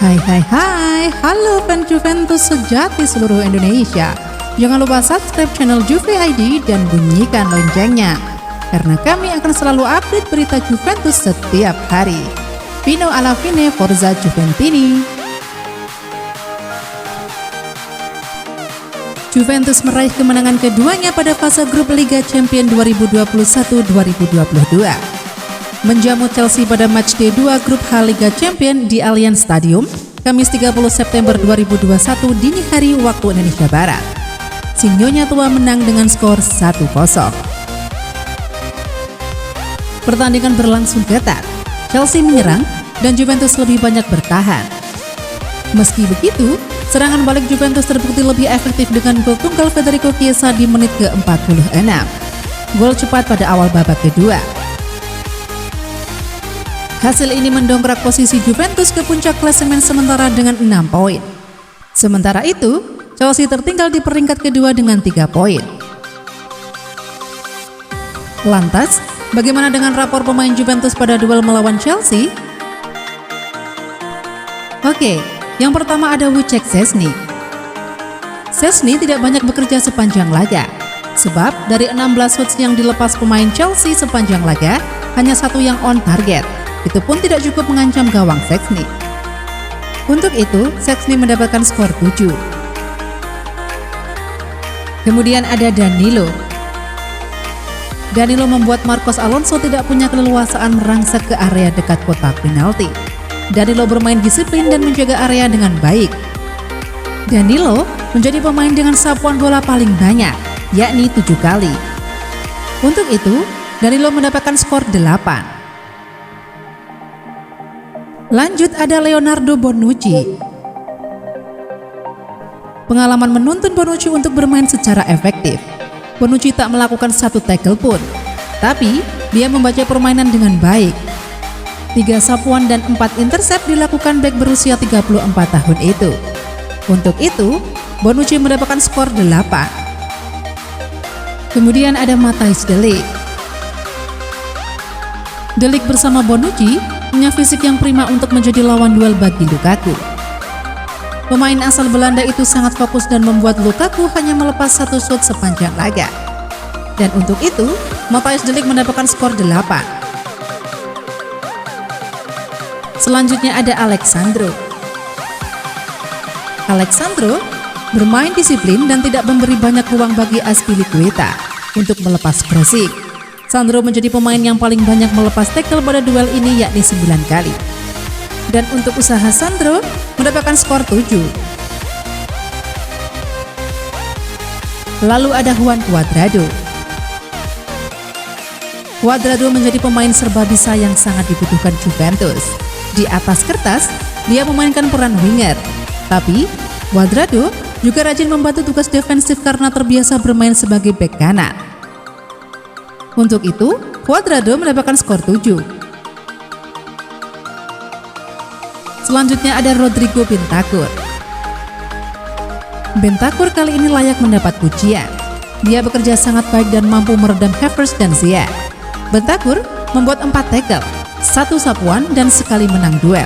Hai, halo fans Juventus sejati seluruh Indonesia. Jangan lupa subscribe channel Juve ID dan bunyikan loncengnya, karena kami akan selalu update berita Juventus setiap hari. Fino alla fine, Forza Juventini. Juventus meraih kemenangan keduanya pada fase grup Liga Champions 2021-2022. Menjamu Chelsea pada matchday 2 grup H Liga Champions di Allianz Stadium, Kamis 30 September 2021 dini hari waktu Indonesia Barat. Si Nyonya Tua menang dengan skor 1-0. Pertandingan berlangsung ketat, Chelsea menyerang dan Juventus lebih banyak bertahan. Meski begitu, serangan balik Juventus terbukti lebih efektif dengan gol tunggal Federico Chiesa di menit ke-46. Gol cepat pada awal babak kedua. Hasil ini mendongkrak posisi Juventus ke puncak klasemen sementara dengan 6 poin. Sementara itu, Chelsea tertinggal di peringkat kedua dengan 3 poin. Lantas, bagaimana dengan rapor pemain Juventus pada duel melawan Chelsea? Oke, yang pertama ada Wojciech Szczesny. Szczesny tidak banyak bekerja sepanjang laga, sebab dari 16 shots yang dilepas pemain Chelsea sepanjang laga, hanya satu yang on target. Itu pun tidak cukup mengancam gawang Szczesny. Untuk itu, Szczesny mendapatkan skor 7. Kemudian ada Danilo. Danilo membuat Marcos Alonso tidak punya keleluasaan merangsek ke area dekat kotak penalti. Danilo bermain disiplin dan menjaga area dengan baik. Danilo menjadi pemain dengan sapuan bola paling banyak, yakni 7 kali. Untuk itu, Danilo mendapatkan skor 8. Lanjut ada Leonardo Bonucci. Pengalaman menuntun Bonucci untuk bermain secara efektif. Bonucci tak melakukan satu tackle pun, tapi dia membaca permainan dengan baik. 3 sapuan dan 4 intercept dilakukan bek berusia 34 tahun itu. Untuk itu, Bonucci mendapatkan skor 8. Kemudian ada Matthijs de Ligt. De Ligt bersama Bonucci punya fisik yang prima untuk menjadi lawan duel bagi Lukaku. Pemain asal Belanda itu sangat fokus dan membuat Lukaku hanya melepas satu shot sepanjang laga. Dan untuk itu, Matthijs de Ligt mendapatkan skor 8. Selanjutnya ada Alexandro. Alexandro bermain disiplin dan tidak memberi banyak ruang bagi Azpilicueta untuk melepas crossing. Sandro menjadi pemain yang paling banyak melepas tackle pada duel ini, yakni 9 kali. Dan untuk usaha Sandro mendapatkan skor 7. Lalu ada Juan Cuadrado. Cuadrado menjadi pemain serba bisa yang sangat dibutuhkan Juventus. Di atas kertas, dia memainkan peran winger. Tapi, Cuadrado juga rajin membantu tugas defensif karena terbiasa bermain sebagai bek kanan. Untuk itu, Cuadrado mendapatkan skor 7. Selanjutnya ada Rodrigo Bentancur. Bentancur kali ini layak mendapat pujian. Dia bekerja sangat baik dan mampu meredam Havertz dan Ziyech. Bentancur membuat 4 tackle, 1 sapuan dan sekali menang duel.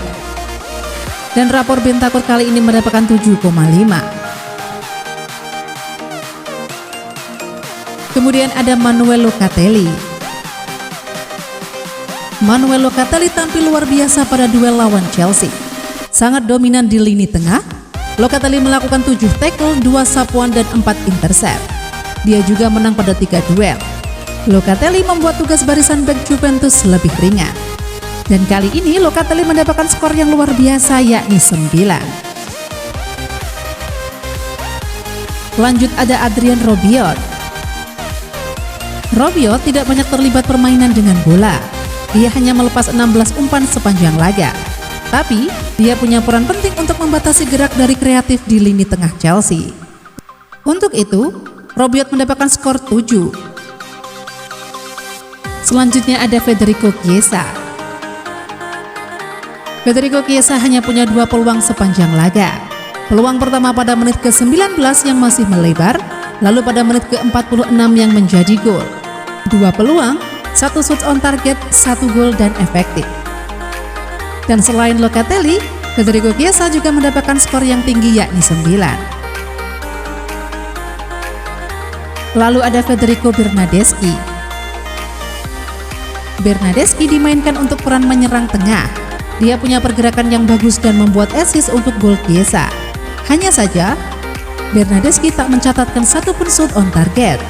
Dan rapor Bentancur kali ini mendapatkan 7,5. Kemudian ada Manuel Locatelli. Manuel Locatelli tampil luar biasa pada duel lawan Chelsea. Sangat dominan di lini tengah. Locatelli melakukan 7 tackle, 2 sapuan dan 4 intercept. Dia juga menang pada 3 duel. Locatelli membuat tugas barisan bek Juventus lebih ringan. Dan kali ini Locatelli mendapatkan skor yang luar biasa, yakni 9. Lanjut ada Adrien Rabiot. Rabiot tidak banyak terlibat permainan dengan bola. Dia hanya melepas 16 umpan sepanjang laga. Tapi, dia punya peran penting untuk membatasi gerak dari kreatif di lini tengah Chelsea. Untuk itu, Rabiot mendapatkan skor 7. Selanjutnya ada Federico Chiesa. Federico Chiesa hanya punya 2 peluang sepanjang laga. Peluang pertama pada menit ke-19 yang masih melebar, lalu pada menit ke-46 yang menjadi gol. 2 peluang, 1 shoot on target, 1 gol dan efektif. Dan selain Locatelli, Federico Chiesa juga mendapatkan skor yang tinggi yakni 9. Lalu ada Federico Bernardeschi. Bernardeschi dimainkan untuk peran menyerang tengah. Dia punya pergerakan yang bagus dan membuat assist untuk gol Chiesa. Hanya saja, Bernardeschi tak mencatatkan satupun shot on target.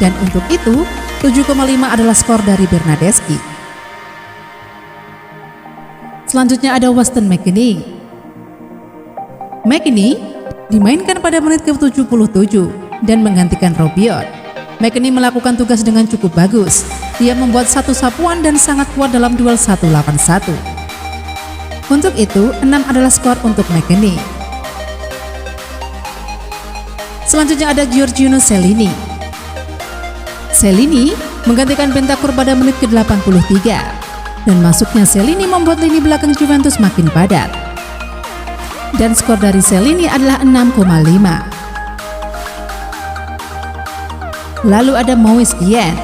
Dan untuk itu, 7,5 adalah skor dari Bernardeschi. Selanjutnya ada Weston McKennie. McKennie dimainkan pada menit ke-77 dan menggantikan Rabiot. McKennie melakukan tugas dengan cukup bagus. Dia membuat satu sapuan dan sangat kuat dalam duel 1-8-1. Untuk itu, 6 adalah skor untuk McKennie. Selanjutnya ada Giorgino Chiellini. Chiellini menggantikan Bentancur pada menit ke-83. Dan masuknya Chiellini membuat lini belakang Juventus makin padat. Dan skor dari Chiellini adalah 6,5. Lalu ada Moise Kean.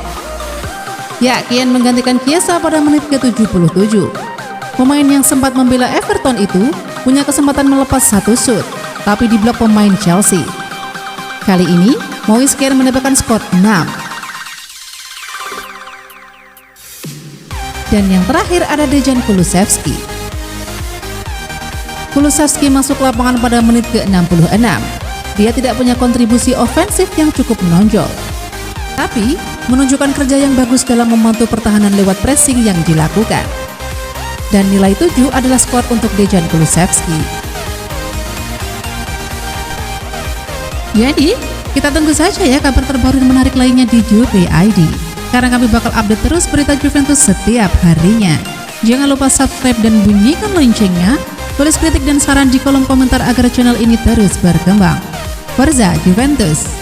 Ya, Kean menggantikan Chiesa pada menit ke-77. Pemain yang sempat membela Everton itu punya kesempatan melepas satu shoot, tapi diblok pemain Chelsea. Kali ini, Moise Kean mendapatkan skor 6. Dan yang terakhir ada Dejan Kulusevski. Kulusevski masuk lapangan pada menit ke-66. Dia tidak punya kontribusi ofensif yang cukup menonjol, tapi menunjukkan kerja yang bagus dalam membantu pertahanan lewat pressing yang dilakukan. Dan nilai 7 adalah skor untuk Dejan Kulusevski. Jadi, kita tunggu saja ya kabar terbaru dan menarik lainnya di Juve ID. Karena kami bakal update terus berita Juventus setiap harinya. Jangan lupa subscribe dan bunyikan loncengnya. Tulis kritik dan saran di kolom komentar agar channel ini terus berkembang. Forza Juventus!